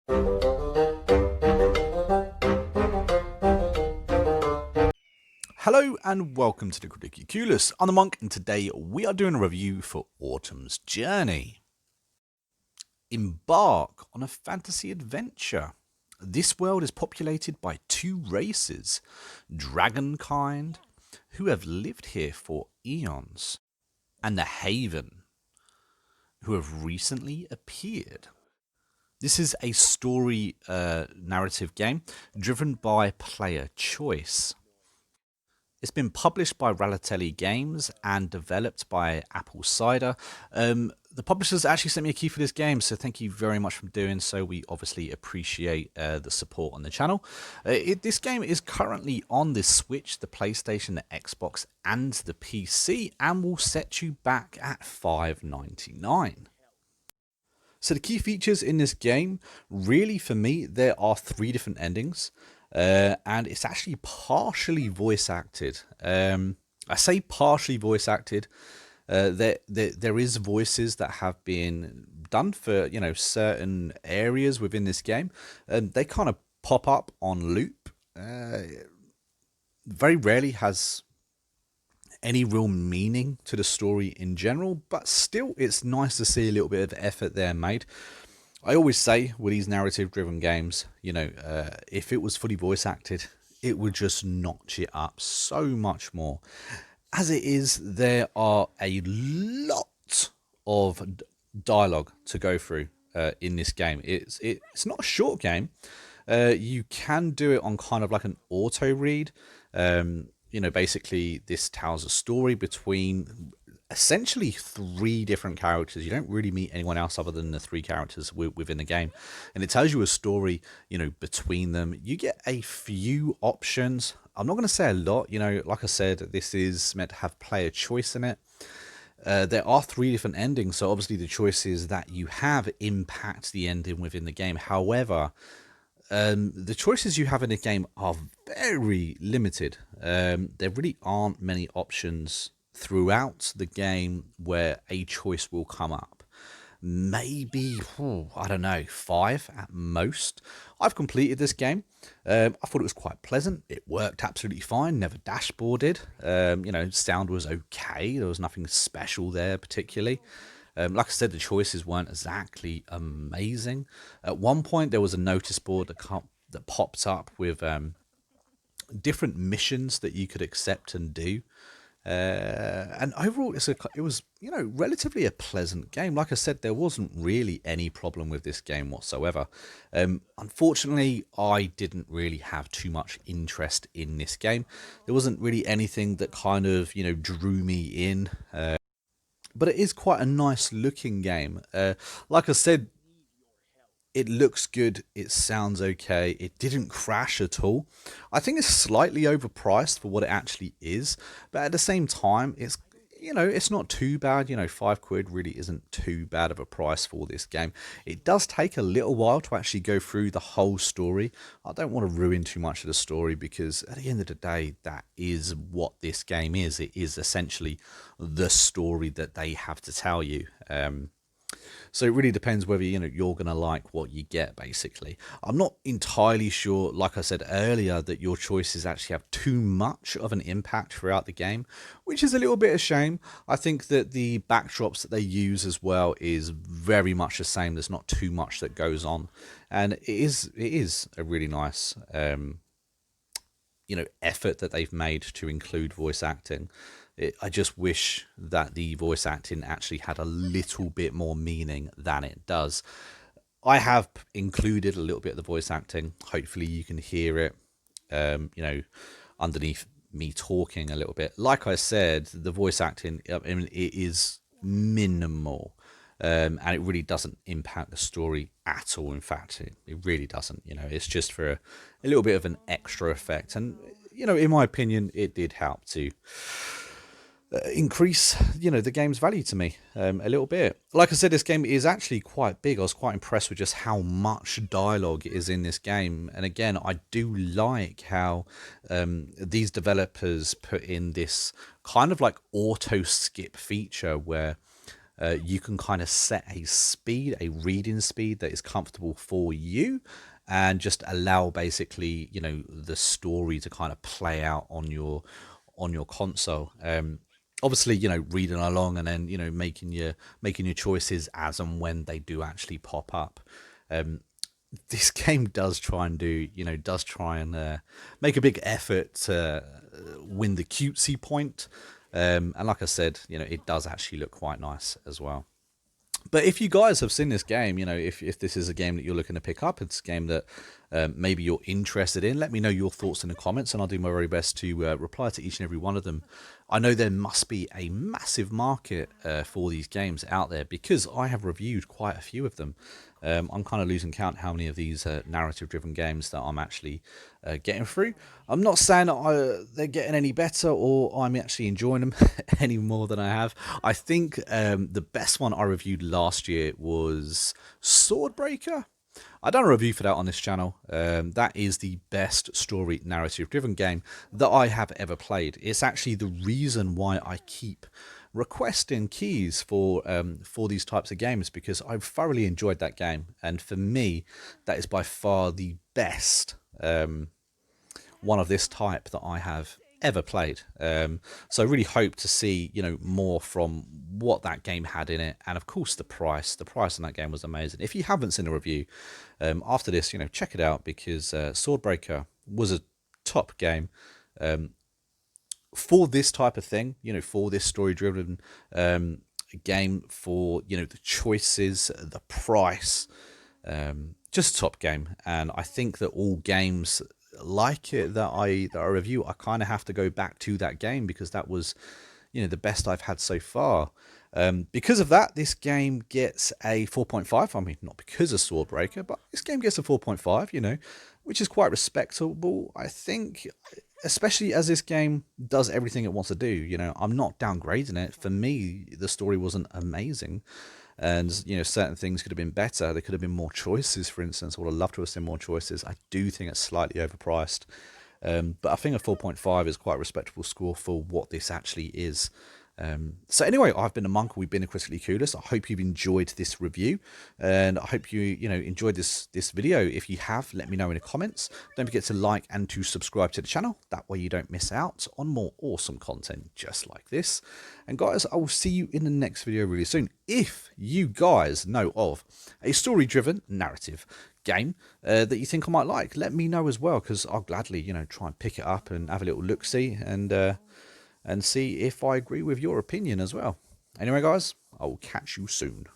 Hello and welcome to the Ridiculous. I'm the Monk, and today we are doing a review for Autumn's Journey. Embark on a fantasy adventure. This world is populated by two races, Dragonkind, who have lived here for eons, and the Haven, who have recently appeared. This is a story narrative game driven by player choice. It's been published by Rallatelli Games and developed by Apple Cider. The publishers actually sent me a key for this game, so thank you very much for doing so. We obviously appreciate the support on the channel. This game is currently on the Switch, the PlayStation, the Xbox, and the PC, and will set you back at $5.99. So the key features in this game, really for me, there are three different endings. And it's actually partially voice acted. I say partially voice acted. There is voices that have been done for certain areas within this game, and they kind of pop up on loop. Very rarely has any real meaning to the story in general, but still, it's nice to see a little bit of effort there made. I always say with these narrative driven games, if it was fully voice acted, it would just notch it up so much more. As it is, there are a lot of dialogue to go through in this game. It's not a short game. You can do it on kind of like an auto read. Basically this tells a story between essentially three different characters. You don't really meet anyone else other than the three characters within the game, and it tells you a story between them. You get a few options. I'm not going to say a lot. Like I said, this is meant to have player choice in it. There are three different endings, so obviously the choices that you have impact the ending within the game. However, the choices you have in the game are very limited. There really aren't many options throughout the game where a choice will come up. Maybe, I don't know, 5 at most. I've completed this game. I thought it was quite pleasant. It worked absolutely fine, never dashboarded. Sound was okay. There was nothing special there particularly. Like I said, the choices weren't exactly amazing. At one point, there was a notice board that popped up with different missions that you could accept and do. And overall, it was relatively a pleasant game. Like I said, there wasn't really any problem with this game whatsoever. Unfortunately, I didn't really have too much interest in this game. There wasn't really anything that kind of drew me in. But it is quite a nice looking game. Like I said, it looks good, it sounds okay, it didn't crash at all. I think it's slightly overpriced for what it actually is, but at the same time, it's not too bad. £5 really isn't too bad of a price for this game. It does take a little while to actually go through the whole story. I don't want to ruin too much of the story because at the end of the day, that is what this game is. It is essentially the story that they have to tell you. So it really depends whether you're going to like what you get, basically. I'm not entirely sure, like I said earlier, that your choices actually have too much of an impact throughout the game, which is a little bit of a shame. I think that the backdrops that they use as well is very much the same. There's not too much that goes on, and it is a really nice effort that they've made to include voice acting. I just wish that the voice acting actually had a little bit more meaning than it does. I have included a little bit of the voice acting. Hopefully you can hear it, underneath me talking a little bit. Like I said, the voice acting, it is minimal. And it really doesn't impact the story at all. In fact, it really doesn't. It's just for a little bit of an extra effect. And, in my opinion, it did help to increase the game's value to me a little bit. Like I said, this game is actually quite big. I was quite impressed with just how much dialogue is in this game, and again, I do like how these developers put in this kind of like auto skip feature where You can kind of set a reading speed that is comfortable for you, and just allow basically, the story to kind of play out on your console. Obviously, reading along, and then making your choices as and when they do actually pop up. This game does try and make a big effort to win the cutesy point. And like I said, it does actually look quite nice as well. But if you guys have seen this game, if this is a game that you're looking to pick up, it's a game that maybe you're interested in, let me know your thoughts in the comments, and I'll do my very best to reply to each and every one of them. I know there must be a massive market for these games out there, because I have reviewed quite a few of them. I'm kind of losing count how many of these narrative-driven games that I'm actually getting through. I'm not saying that they're getting any better, or I'm actually enjoying them any more than I have. I think the best one I reviewed last year was Swordbreaker. I done a review for that on this channel. That is the best story narrative-driven game that I have ever played. It's actually the reason why I keep requesting keys for these types of games, because I've thoroughly enjoyed that game, and for me, that is by far the best one of this type that I have ever played. So I really hope to see more from what that game had in it, and of course the price. The price on that game was amazing. If you haven't seen a review after this, check it out, because Swordbreaker was a top game. For this type of thing, for this story-driven game, for the choices, the price, just a top game. And I think that all games like it that I review, I kind of have to go back to that game, because that was the best I've had so far. Because of that, this game gets a 4.5. I mean, not because of Swordbreaker, but this game gets a 4.5, which is quite respectable, I think, especially as this game does everything it wants to do. I'm not downgrading it. For me, the story wasn't amazing, and certain things could have been better. There could have been more choices, for instance. I would have loved to have seen more choices. I do think it's slightly overpriced, but I think a 4.5 is quite a respectable score for what this actually is. So anyway, I've been a Monk. We've been a Critically Clueless. I hope you've enjoyed this review, and I hope you enjoyed this video. If you have, let me know in the comments. Don't forget to like and to subscribe to the channel. That way you don't miss out on more awesome content just like this. And guys, I will see you in the next video really soon. If you guys know of a story-driven narrative game that you think I might like, let me know as well, because I'll gladly try and pick it up and have a little look-see, and see if I agree with your opinion as well. Anyway, guys, I will catch you soon.